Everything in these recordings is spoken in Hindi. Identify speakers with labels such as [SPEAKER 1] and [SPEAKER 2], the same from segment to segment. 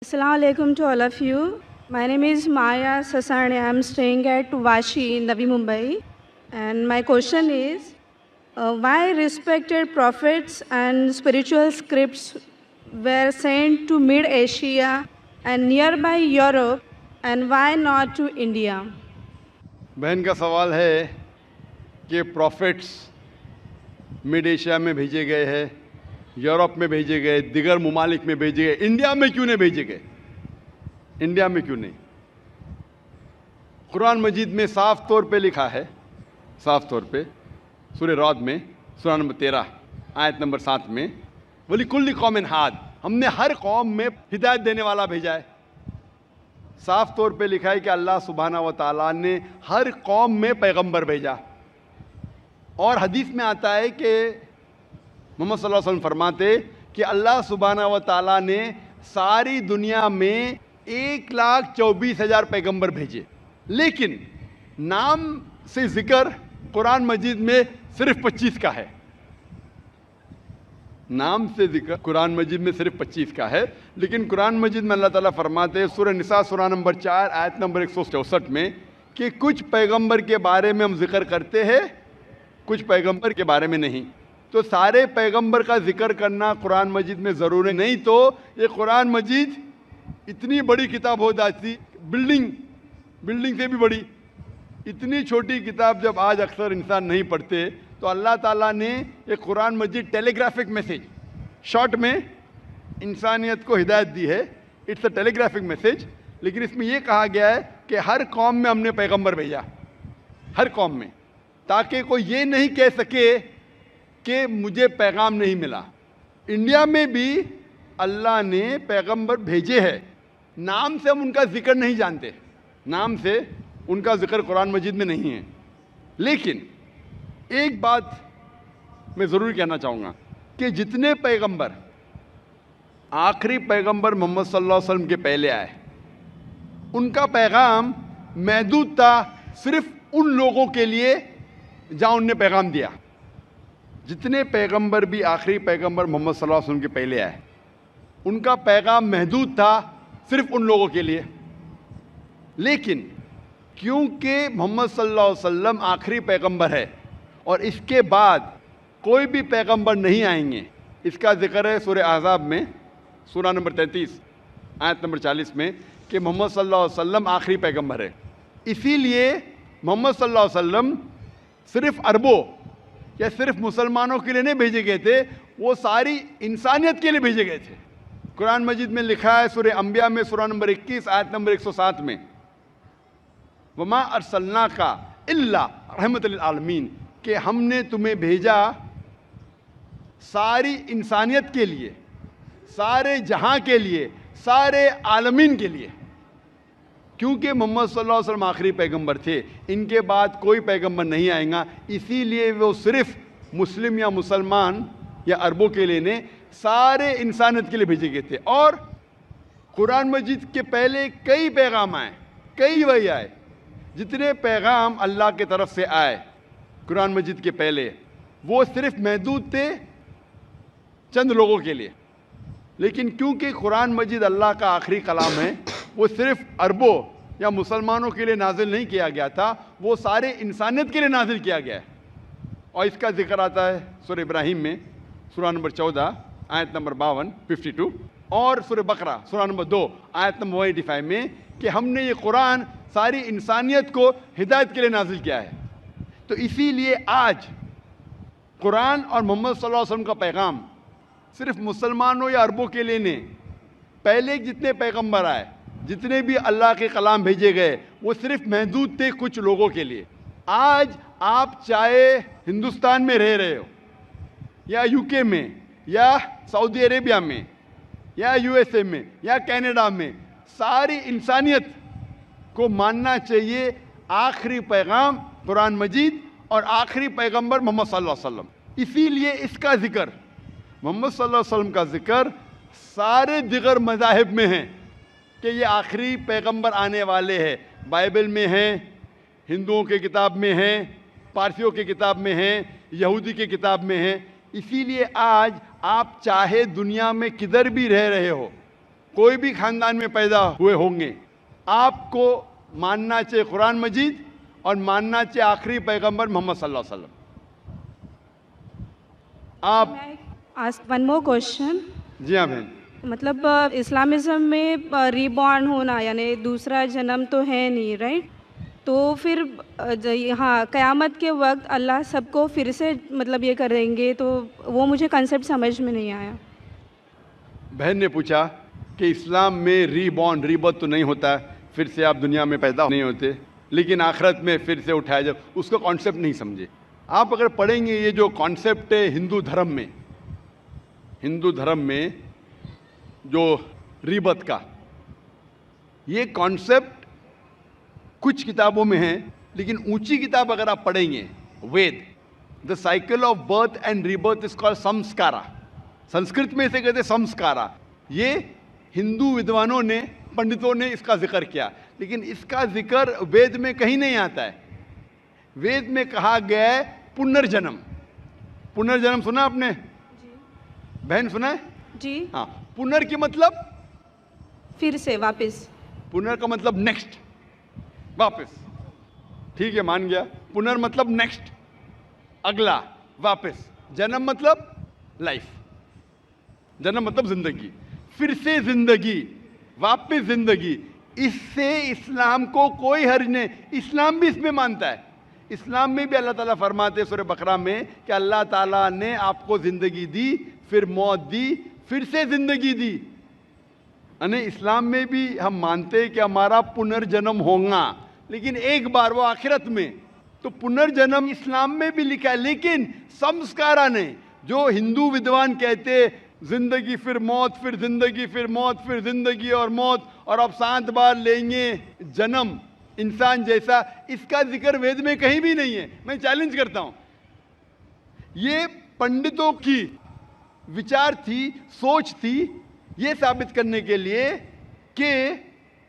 [SPEAKER 1] Assalamu alaikum to all of you. My name is Maya Sasani. I am staying at Vashi, Navi Mumbai. And my question is why respected prophets and spiritual scripts were sent to Mid Asia and nearby Europe, and why not to India?
[SPEAKER 2] बहन का सवाल है कि प्रॉफिट्स मिड एशिया में भेजे गए हैं, यूरोप में भेजे गए, दिगर ममालिक में भेजे गए, इंडिया में क्यों नहीं भेजे गए? इंडिया में क्यों नहीं? कुरान मजीद में साफ तौर पे लिखा है, साफ तौर पे सूरह रौद में सूरा नंबर 13 आयत नंबर 7 में, वली कुल्ली कौमिन हाद, हमने हर कौम में हिदायत देने वाला भेजा है। साफ तौर पे लिखा है कि अल्लाह सुब्हाना व तआला ने हर कौम में पैगंबर भेजा। और हदीस में आता है कि मोहम्मद सल्लल्लाहु अलैहि वसल्लम फरमाते कि अल्लाह सुब्हाना व तआला ने सारी दुनिया में 1,24,000 पैगंबर भेजे, लेकिन नाम से जिक्र कुरान मजीद में सिर्फ 25 का है। नाम से जिक्र कुरान मजीद में सिर्फ 25 का है, लेकिन कुरान मजीद में अल्लाह ताला फरमाते हैं सूरह निसा सूरा नंबर 4 आयत नंबर 164 में कि कुछ पैगंबर के बारे में हम जिक्र करते हैं, कुछ पैगंबर के बारे में नहीं। तो सारे पैगंबर का जिक्र करना कुरान मजीद में ज़रूरी नहीं, तो ये कुरान मजीद इतनी बड़ी किताब हो जाती, बिल्डिंग से भी बड़ी। इतनी छोटी किताब जब आज अक्सर इंसान नहीं पढ़ते, तो अल्लाह ताला ने एक कुरान मजीद टेलीग्राफिक मैसेज शॉर्ट में इंसानियत को हिदायत दी है। इट्स अ टेलीग्राफिक मैसेज, लेकिन इसमें यह कहा गया है कि हर कौम में हमने पैगंबर भेजा, हर कौम में, ताकि कोई ये नहीं कह सके कि मुझे पैगाम नहीं मिला। इंडिया में भी अल्लाह ने पैगंबर भेजे हैं, नाम से हम उनका जिक्र नहीं जानते, नाम से उनका जिक्र कुरान मजीद में नहीं है। लेकिन एक बात मैं ज़रूर कहना चाहूँगा कि जितने पैगंबर, आखिरी पैगंबर मोहम्मद सल्लल्लाहु अलैहि वसल्लम के पहले आए, उनका पैगाम महदूद था सिर्फ उन लोगों के लिए जहाँ उनने पैगाम दिया। जितने पैगंबर भी आखिरी पैगंबर मोहम्मद सल्लल्लाहु अलैहि वसल्लम के पहले आए, उनका पैगाम महदूद था सिर्फ उन लोगों के लिए। लेकिन क्योंकि मोहम्मद सल्लल्लाहु अलैहि वसल्लम आखिरी पैगंबर है और इसके बाद कोई भी पैगंबर नहीं आएंगे, इसका जिक्र है सूरह अहज़ाब में सूरा नंबर 33 आयत नंबर 40 में कि मोहम्मद सल्लल्लाहु अलैहि वसल्लम आखिरी पैगंबर है। इसीलिए मोहम्मद सल्लल्लाहु अलैहि वसल्लम सिर्फ अरबों या सिर्फ मुसलमानों के लिए नहीं भेजे गए थे, वो सारी इंसानियत के लिए भेजे गए थे। कुरान मजीद में लिखा है सूरह अंबिया में सूरा नंबर 21 आयत नंबर 107 में, वमा अरसलना का इल्ला रहमतल लिल आलमीन, कि हमने तुम्हें भेजा सारी इंसानियत के लिए, सारे जहां के लिए, सारे आलमीन के लिए। क्योंकि मोहम्मद सल्लल्लाहु अलैहि वसल्लम आखिरी पैगंबर थे, इनके बाद कोई पैगंबर नहीं आएगा, इसीलिए वो सिर्फ मुस्लिम या मुसलमान या अरबों के लिए ने सारे इंसानियत के लिए भेजे गए थे। और कुरान मजीद के पहले कई पैगाम आए, कई वही आए, जितने पैगाम अल्लाह के तरफ से आए कुरान मजीद के पहले, वो सिर्फ महदूद थे चंद लोगों के लिए। लेकिन क्योंकि कुरान मजीद अल्लाह का आखिरी कलाम है, वो सिर्फ अरबों या मुसलमानों के लिए नाजिल नहीं किया गया था, वो सारे इंसानियत के लिए नाजिल किया गया है। और इसका जिक्र आता है सूरह इब्राहिम में सूरा नंबर 14 आयत नंबर 52 52, और सूरह बकरा सूरा नंबर 2 आयत नंबर 185 में कि हमने ये कुरान सारी इंसानियत को हिदायत के लिए नाजिल किया है। तो इसीलिए आज कुरान और मोहम्मद सल्लल्लाहु अलैहि वसल्लम का पैगाम सिर्फ मुसलमानों या अरबों के लिए नहीं, पहले जितने पैगंबर आए, जितने भी अल्लाह के कलाम भेजे गए, वो सिर्फ महदूद थे कुछ लोगों के लिए। आज आप चाहे हिंदुस्तान में रह रहे हो या यूके में या सऊदी अरेबिया में या यूएसए में या कनाडा में, सारी इंसानियत को मानना चाहिए आखिरी पैगाम कुरान मजीद और आखिरी पैगंबर मोहम्मद सल्लल्लाहु अलैहि वसल्लम। इसीलिए इसका जिक्र, मोहम्मद सल्लल्लाहु अलैहि वसल्लम का जिक्र सारे दिगर मज़ाहिब में है कि ये आखिरी पैगंबर आने वाले हैं। बाइबल में है, हिंदुओं के किताब में है, पारसियों के किताब में है, यहूदी के किताब में है। इसीलिए आज आप चाहे दुनिया में किधर भी रह रहे हो, कोई भी खानदान में पैदा हुए होंगे, आपको मानना चाहिए कुरान मजीद और मानना चाहिए आखिरी पैगंबर मोहम्मद सल्लल्लाहु अलैहि वसल्लम। आप
[SPEAKER 1] आस्क वन मोर क्वेश्चन।
[SPEAKER 2] जी हाँ बहन।
[SPEAKER 1] मतलब इस्लामिज़म में रीबॉर्न होना यानी दूसरा जन्म तो है नहीं, राइट? तो फिर हाँ, क़यामत के वक्त अल्लाह सबको फिर से मतलब ये करेंगे, तो वो मुझे कंसेप्ट समझ में नहीं आया।
[SPEAKER 2] बहन ने पूछा कि इस्लाम में रीबॉर्न, रीबर्थ तो नहीं होता है, फिर से आप दुनिया में पैदा नहीं होते, लेकिन आखिरत में फिर से उठाया जाए, उसका कॉन्सेप्ट नहीं समझे। आप अगर पढ़ेंगे ये जो कॉन्सेप्ट है हिंदू धर्म में जो रीबर्थ का, ये कॉन्सेप्ट कुछ किताबों में है, लेकिन ऊंची किताब अगर आप पढ़ेंगे, Veda, the cycle of birth and rebirth is called samskara. Sanskrit में इसे कहते संस्कारा। ये हिंदू विद्वानों ने, पंडितों ने इसका जिक्र किया, लेकिन इसका जिक्र वेद में कहीं नहीं आता है। वेद में कहा गया है पुनर्जन्म। पुनर्जन्म सुना आपने? बहन सुना है?
[SPEAKER 1] जी
[SPEAKER 2] हाँ। पुनर की मतलब
[SPEAKER 1] फिर से वापस,
[SPEAKER 2] पुनर का मतलब नेक्स्ट, वापस। ठीक है, मान गया। पुनर मतलब नेक्स्ट, अगला, वापस। जन्म मतलब लाइफ, जन्म मतलब जिंदगी, फिर से जिंदगी, वापस जिंदगी। इससे इस्लाम को कोई हर्ज नहीं। इस्लाम भी इसमें मानता है। इस्लाम में भी अल्लाह ताला फरमाते सूरह बकरा में कि अल्लाह ताला ने आपको जिंदगी दी, फिर मौत दी, फिर से जिंदगी दी। यानी इस्लाम में भी हम मानते हैं कि हमारा पुनर्जन्म होगा, लेकिन एक बार, वो आखिरत में। तो पुनर्जन्म इस्लाम में भी लिखा है, लेकिन संस्कारा ने, जो हिंदू विद्वान कहते जिंदगी फिर मौत, फिर जिंदगी, फिर मौत, फिर जिंदगी और मौत, और अब 7 बार लेंगे जन्म इंसान जैसा, इसका जिक्र वेद में कहीं भी नहीं है। मैं चैलेंज करता हूं, ये पंडितों की विचार थी, सोच थी, ये साबित करने के लिए कि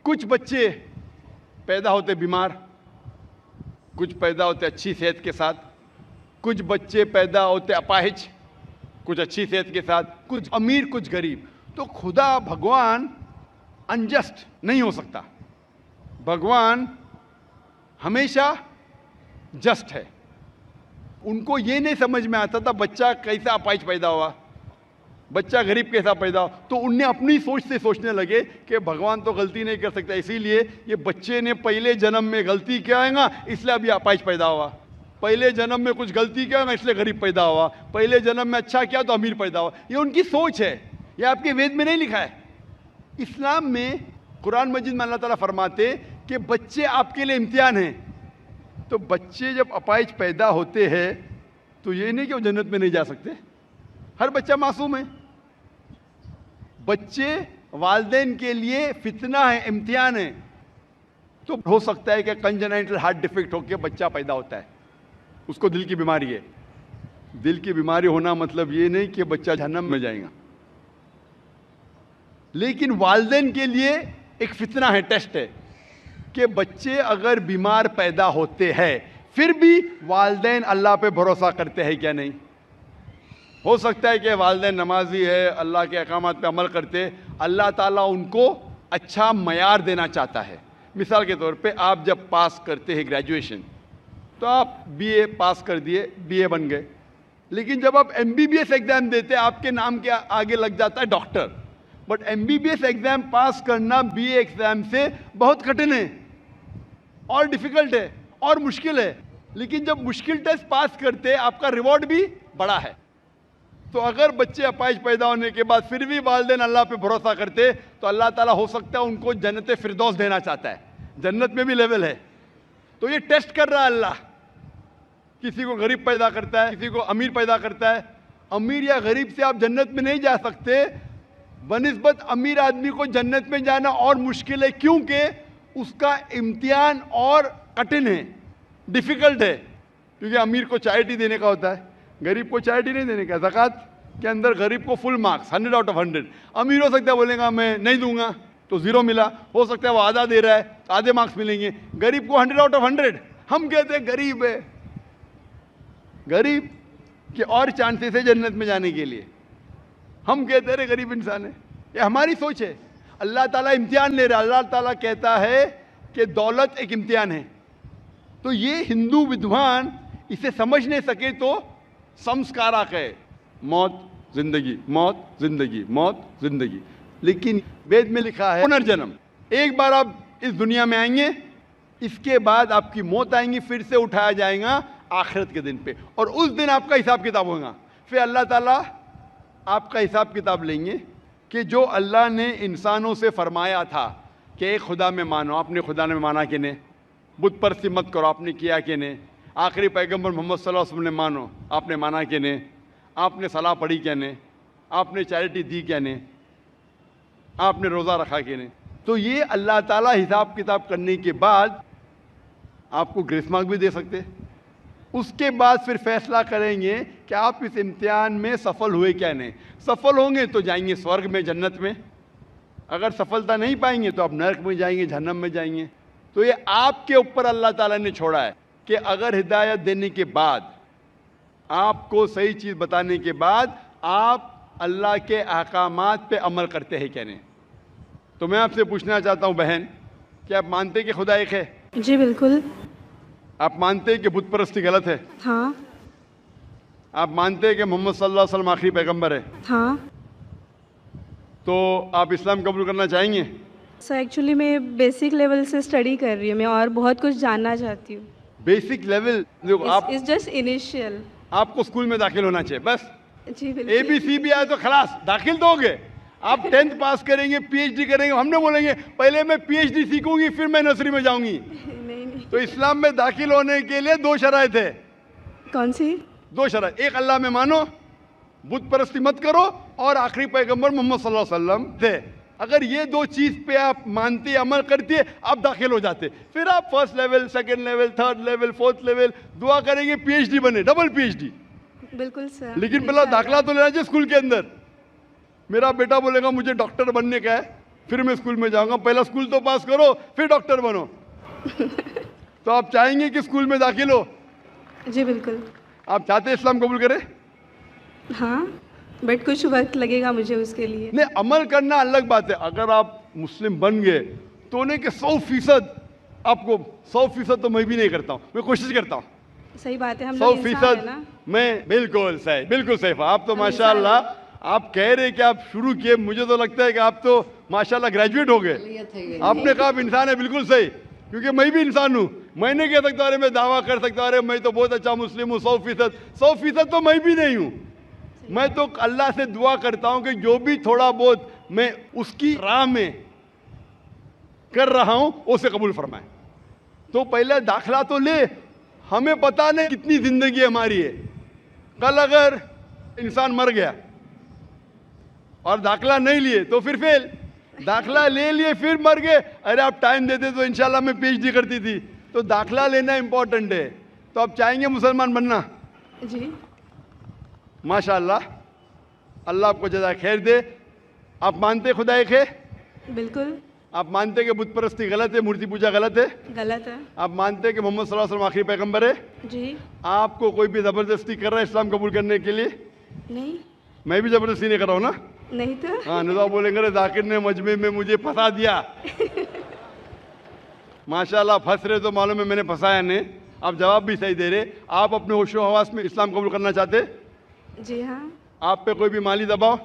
[SPEAKER 2] कुछ बच्चे पैदा होते बीमार, कुछ पैदा होते अच्छी सेहत के साथ, कुछ बच्चे पैदा होते अपाहिज, कुछ अच्छी सेहत के साथ, कुछ अमीर, कुछ गरीब। तो खुदा भगवान अनजस्ट नहीं हो सकता। भगवान हमेशा जस्ट है। उनको ये नहीं समझ में आता था बच्चा कैसा अपाहिज पैदा हुआ, बच्चा गरीब कैसा पैदा हुआ। तो उनने अपनी सोच से सोचने लगे कि भगवान तो गलती नहीं कर सकता, इसीलिए ये बच्चे ने पहले जन्म में गलती किया है ना, इसलिए अभी अपाहिज पैदा हुआ। पहले जन्म में कुछ गलती किया ना, इसलिए गरीब पैदा हुआ। पहले जन्म में अच्छा किया तो अमीर पैदा हुआ। ये उनकी सोच है, ये आपके वेद में नहीं लिखा है। इस्लाम में, कुरान मजीद में अल्लाह ताला फरमाते कि बच्चे आपके लिए इम्तिहान हैं। तो बच्चे जब अपाहिज पैदा होते हैं तो ये नहीं कि वो जन्नत में नहीं जा सकते। हर बच्चा मासूम है। बच्चे वालिदैन के लिए फितना है, इम्तिहान है। तो हो सकता है कि कंजेनाइटल हार्ट डिफेक्ट होकर बच्चा पैदा होता है, उसको दिल की बीमारी है। दिल की बीमारी होना मतलब ये नहीं कि बच्चा जहन्नम में जाएगा, लेकिन वालिदैन के लिए एक फितना है, टेस्ट है कि बच्चे अगर बीमार पैदा होते हैं फिर भी वालिदैन अल्लाह पे भरोसा करते हैं क्या नहीं। हो सकता है कि वालिदैन नमाजी है, अल्लाह के अहकामात पे अमल करते, अल्लाह ताला उनको अच्छा मयार देना चाहता है। मिसाल के तौर पे आप जब पास करते हैं ग्रेजुएशन, तो आप बीए पास कर दिए, बीए बन गए, लेकिन जब आप एमबीबीएस एग्जाम देते आपके नाम के आगे लग जाता है डॉक्टर। बट एमबीबीएस एग्जाम पास करना बीए एग्जाम से बहुत कठिन है और डिफिकल्ट है और मुश्किल है, लेकिन जब मुश्किल टेस्ट पास करते आपका रिवॉर्ड भी बड़ा है। तो अगर बच्चे अपाहिज पैदा होने के बाद फिर भी वालिदैन अल्लाह पे भरोसा करते तो अल्लाह ताला हो सकता है उनको जन्नत फिरदौस देना चाहता है। जन्नत में भी लेवल है। तो ये टेस्ट कर रहा है अल्लाह, किसी को गरीब पैदा करता है, किसी को अमीर पैदा करता है। अमीर या गरीब से आप जन्नत में नहीं जा सकते, बनिस्बत अमीर आदमी को जन्नत में जाना और मुश्किल है, क्योंकि उसका इम्तिहान और कठिन है, डिफिकल्ट है। क्योंकि अमीर को चैरिटी देने का होता है, गरीब को चैरिटी नहीं देने का। ज़कात के अंदर गरीब को फुल मार्क्स 100 आउट ऑफ 100। अमीर हो सकता है बोलेगा मैं नहीं दूंगा तो 0 मिला, हो सकता है वो आधा दे रहा है तो आधे मार्क्स मिलेंगे। गरीब को 100 आउट ऑफ 100। हम कहते हैं गरीब है, गरीब के और चांसेस है जन्नत में जाने के लिए। हम कहते हैं गरीब इंसान है। ये हमारी सोच है। अल्लाह ताला इम्तिहान ले रहा है। अल्लाह ताला कहता है कि दौलत एक इम्तिहान है। तो ये हिंदू विद्वान इसे समझ नहीं सके तो संस्कारक है, मौत जिंदगी, मौत जिंदगी, मौत जिंदगी। लेकिन वेद में लिखा है पुनर्जन्म, एक बार आप इस दुनिया में आएंगे, इसके बाद आपकी मौत आएंगी, फिर से उठाया जाएगा आखिरत के दिन पे, और उस दिन आपका हिसाब किताब होगा। फिर अल्लाह ताला आपका हिसाब किताब लेंगे कि जो अल्लाह ने इंसानों से फरमाया था कि एक खुदा में मानो, आपने खुदा में माना कि नहीं, बुत परस्ती मत करो, आपने किया कि नहीं, आखिरी पैगंबर मोहम्मद सल्लल्लाहु अलैहि वसल्लम ने मानो, आपने माना कि नहीं, आपने सलाह पढ़ी क्या नहीं, आपने चैरिटी दी क्या नहीं, आपने रोज़ा रखा कि नहीं। तो ये अल्लाह ताला हिसाब किताब करने के बाद आपको ग्रेस मार्क भी दे सकते हैं। उसके बाद फिर फैसला करेंगे कि आप इस इम्तिहान में सफल हुए क्या नहीं। सफल होंगे तो जाएंगे स्वर्ग में, जन्नत में, अगर सफलता नहीं पाएंगे तो आप नरक में जाएंगे, जहन्नम में जाएंगे। तो ये आपके ऊपर अल्लाह ताला ने छोड़ा है कि अगर हिदायत देने के बाद, आपको सही चीज़ बताने के बाद आप अल्लाह के अहकामात पे अमल करते हैं क्या नहीं। तो मैं आपसे पूछना चाहता हूँ बहन, कि आप मानते हैं कि खुदा एक है?
[SPEAKER 1] जी बिल्कुल।
[SPEAKER 2] आप मानते हैं कि बुत परस्ती गलत है?
[SPEAKER 1] हाँ।
[SPEAKER 2] आप मानते हैं कि मोहम्मद सल्लल्लाहु अलैहि वसल्लम आखिरी पैगंबर है?
[SPEAKER 1] हाँ।
[SPEAKER 2] तो आप इस्लाम कबूल करना चाहेंगे?
[SPEAKER 1] सर एक्चुअली मैं बेसिक लेवल से स्टडी कर रही हूँ मैं, और बहुत कुछ जानना चाहती हूँ।
[SPEAKER 2] बेसिक लेवल देखो, आप
[SPEAKER 1] इट्स जस्ट इनिशियल।
[SPEAKER 2] आपको स्कूल में दाखिल होना चाहिए बस।
[SPEAKER 1] जी बिल्कुल।
[SPEAKER 2] ABC भी आए तो खलास दाखिल तो हो गए। आप 10th पास करेंगे, PhD करेंगे, हमने बोलेंगे पहले मैं PhD सीखूंगी फिर मैं नर्सरी में जाऊंगी।
[SPEAKER 1] नहीं।
[SPEAKER 2] तो इस्लाम में दाखिल होने के लिए 2 शराइत है।
[SPEAKER 1] कौन सी?
[SPEAKER 2] 2 शराइत, एक अल्लाह में मानो, बुत परस्ती मत करो, और आखिरी पैगंबर मोहम्मद सल्लल्लाहु अलैहि वसल्लम थे। अगर ये 2 चीज़ पे आप मानते, अमल करते, आप दाखिल हो जाते। फिर आप first level, second level, third level, fourth level दुआ करेंगे PhD बने, डबल PhD।
[SPEAKER 1] बिल्कुल सर।
[SPEAKER 2] लेकिन पहला दाखिला तो लेना चाहिए स्कूल के अंदर। मेरा बेटा बोलेगा मुझे डॉक्टर बनने का है, फिर मैं स्कूल में जाऊंगा, पहला स्कूल तो पास करो फिर डॉक्टर बनो। तो आप चाहेंगे कि स्कूल में दाखिल हो?
[SPEAKER 1] जी बिल्कुल।
[SPEAKER 2] आप चाहते हैं इस्लाम कबूल करें?
[SPEAKER 1] हाँ, बट कुछ वक्त लगेगा मुझे उसके लिए।
[SPEAKER 2] नहीं, अमल करना अलग बात है। अगर आप मुस्लिम बन गए तो नहीं कि 100% आपको 100% तो मैं भी नहीं करता हूँ, मैं कोशिश करता हूँ।
[SPEAKER 1] सही बात है, हम लोग इंसान है
[SPEAKER 2] 100%
[SPEAKER 1] ना।
[SPEAKER 2] मैं बिल्कुल सही, बिल्कुल सही। आप तो माशाल्लाह, आप कह रहे कि आप शुरू किए, मुझे तो लगता है कि आप तो माशाल्लाह ग्रेजुएट हो गए। आपने कहा आप इंसान है, बिल्कुल सही, क्योंकि मैं भी इंसान हूँ। मैं नहीं कह सकता अरे मैं दावा कर सकता अरे मैं तो बहुत अच्छा मुस्लिम हूँ 100% तो मैं भी नहीं हूँ। मैं तो अल्लाह से दुआ करता हूँ कि जो भी थोड़ा बहुत मैं उसकी राह में कर रहा हूँ उसे कबूल फरमाए। तो पहले दाखला तो ले, हमें पता नहीं कितनी जिंदगी हमारी है। कल अगर इंसान मर गया और दाखला नहीं लिए तो फिर फेल, दाखला ले लिए फिर मर गए, अरे आप टाइम देते तो इंशाल्लाह मैं PhD करती थी। तो दाखला लेना इंपॉर्टेंट है। तो आप चाहेंगे मुसलमान बनना?
[SPEAKER 1] जी
[SPEAKER 2] माशाल्लाह, अल्लाह आपको जज़ा खैर दे। आप मानते खुदा एक है?
[SPEAKER 1] बिल्कुल।
[SPEAKER 2] आप मानते कि बुत परस्ती गलत है, मूर्ति पूजा गलत है?
[SPEAKER 1] गलत है।
[SPEAKER 2] आप मानते कि मोहम्मद सल्लल्लाहु अलैहि वसल्लम आखिरी पैगंबर है?
[SPEAKER 1] जी।
[SPEAKER 2] आपको कोई भी ज़बरदस्ती कर रहा है इस्लाम कबूल करने के लिए?
[SPEAKER 1] नहीं।
[SPEAKER 2] मैं भी ज़बरदस्ती नहीं कर रहा हूँ ना?
[SPEAKER 1] नहीं तो।
[SPEAKER 2] हाँ, नहीं तो आप बोलेंगे रे जाकिर ने मजमे में मुझे फंसा दिया। माशाल्लाह, फंस रहे तो मालूम है मैंने फंसाया नहीं। आप जवाब भी सही दे रहे। आप अपने होशो हवास में इस्लाम कबूल करना चाहते?
[SPEAKER 1] जी हाँ।
[SPEAKER 2] आप पे कोई भी माली दबाव?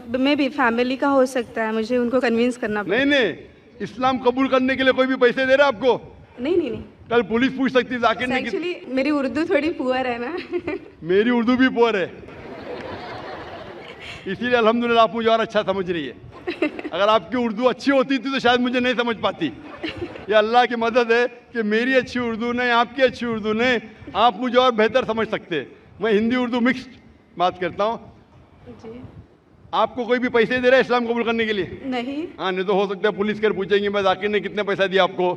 [SPEAKER 1] मैं भी फैमिली का हो सकता है, मुझे उनको कन्विंस करना
[SPEAKER 2] नहीं नहीं, इस्लाम कबूल करने के लिए कोई भी पैसे दे रहा है आपको?
[SPEAKER 1] नहीं।
[SPEAKER 2] कल पुलिस पूछ सकती है जाकिर ने
[SPEAKER 1] एक्चुअली मेरी उर्दू थोड़ी पुअर है ना।
[SPEAKER 2] मेरी उर्दू भी पुअर है, इसीलिए अल्हम्दुलिल्लाह आप मुझे और अच्छा समझ रही है। अगर आपकी उर्दू अच्छी होती थी तो शायद मुझे नहीं समझ पाती। ये अल्लाह की मदद है कि मेरी अच्छी उर्दू नहीं, आपकी अच्छी उर्दू नहीं, आप मुझे और बेहतर समझ सकते। मैं हिंदी उर्दू मिक्स्ड बात करता हूँ।
[SPEAKER 1] जी।
[SPEAKER 2] आपको कोई भी पैसे दे रहा है इस्लाम कबूल करने के लिए?
[SPEAKER 1] नहीं।
[SPEAKER 2] हाँ, नहीं तो हो सकता है पुलिस कर पूछेंगे मैं जाकिर ने कितने पैसा दिया आपको।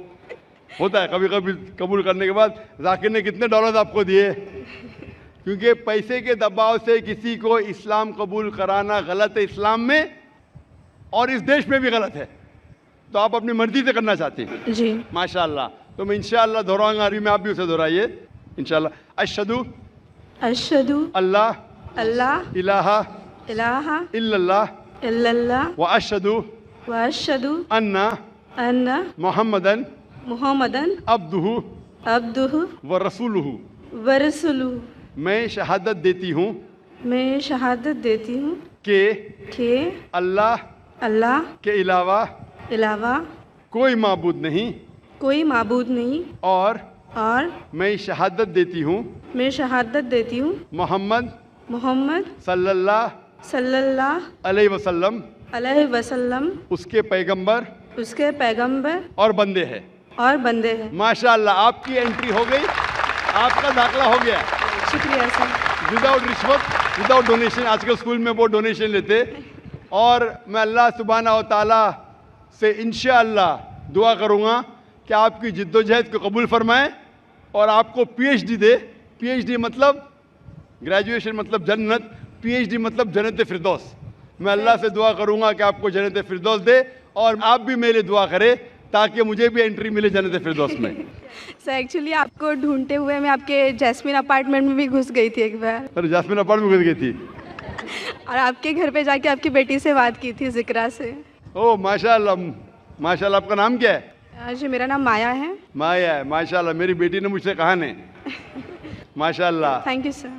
[SPEAKER 2] होता है कभी कभी कबूल करने के बाद, जाकिर ने कितने डॉलर आपको दिए। क्योंकि पैसे के दबाव से किसी को इस्लाम कबूल कराना गलत है इस्लाम में, और इस देश में भी गलत है। तो आप अपनी मर्जी से करना चाहते हैं।
[SPEAKER 1] जी।
[SPEAKER 2] माशाल्लाह। तो मैं इंशाअल्लाह दोहराऊंगा, अरबी में आप भी उसे दोहराइए इंशाअल्लाह। अशहदु
[SPEAKER 1] अशहदु
[SPEAKER 2] अल्लाह
[SPEAKER 1] अल्लाह
[SPEAKER 2] इलाहा
[SPEAKER 1] इलाहा
[SPEAKER 2] इल्लल्लाह
[SPEAKER 1] इल्लल्लाह
[SPEAKER 2] व अशहदु
[SPEAKER 1] वअशहदु
[SPEAKER 2] अन्ना
[SPEAKER 1] अन्ना
[SPEAKER 2] मोहम्मदन
[SPEAKER 1] मुहम्मदन
[SPEAKER 2] अब्दुहु
[SPEAKER 1] अब्दुहु
[SPEAKER 2] व रसूलुहु।
[SPEAKER 1] व रसूलुहु।
[SPEAKER 2] मैं शहादत देती हूँ
[SPEAKER 1] मैं शहादत देती हूँ
[SPEAKER 2] कि अल्लाह
[SPEAKER 1] अल्लाह
[SPEAKER 2] के अलावा
[SPEAKER 1] अलावा
[SPEAKER 2] कोई माबूद नहीं,
[SPEAKER 1] कोई माबूद नहीं,
[SPEAKER 2] और मैं शहादत देती हूँ
[SPEAKER 1] मैं शहादत देती हूँ
[SPEAKER 2] मोहम्मद
[SPEAKER 1] मोहम्मद
[SPEAKER 2] सल्लल्लाहु अलैहि वसल्लम उसके पैगंबर और बंदे हैं। माशाअल्लाह, आपकी एंट्री हो गई, आपका दाखला हो गया।
[SPEAKER 1] शुक्रिया सर।
[SPEAKER 2] विदाउट रिश्वत, विदाउट डोनेशन। आजकल स्कूल में वो डोनेशन लेते। और मैं अल्लाह सुब्हाना व तआला से इंशाअल्लाह दुआ करूँगा कि आपकी जिद्दोजहद को कबूल फरमाए और आपको पीएचडी दे। पीएचडी मतलब ग्रेजुएशन मतलब जन्नत, पीएचडी मतलब जन्नत फिरदौस। मैं अल्लाह से दुआ करूँगा कि आपको जन्नत फिरदौस दे, और आप भी मेरे लिए दुआ करें ताकि मुझे भी एंट्री मिले जन्नत फिरदौस में।
[SPEAKER 1] सर एक्चुअली आपको ढूंढते हुए मैं आपके जैस्मिन अपार्टमेंट में भी घुस गई थी एक बार।
[SPEAKER 2] सर जैस्मिन अपार्टमेंट में घुस गई थी
[SPEAKER 1] और आपके घर पे जाके आपकी बेटी से बात की थी, जिक्रा से।
[SPEAKER 2] ओह माशाल्लाह, माशाल्लाह। आपका नाम क्या है?
[SPEAKER 1] जी मेरा नाम माया है।
[SPEAKER 2] माया है, माशाल्लाह। मेरी बेटी ने मुझसे कहा नहीं। माशाल्लाह।
[SPEAKER 1] Thank you sir.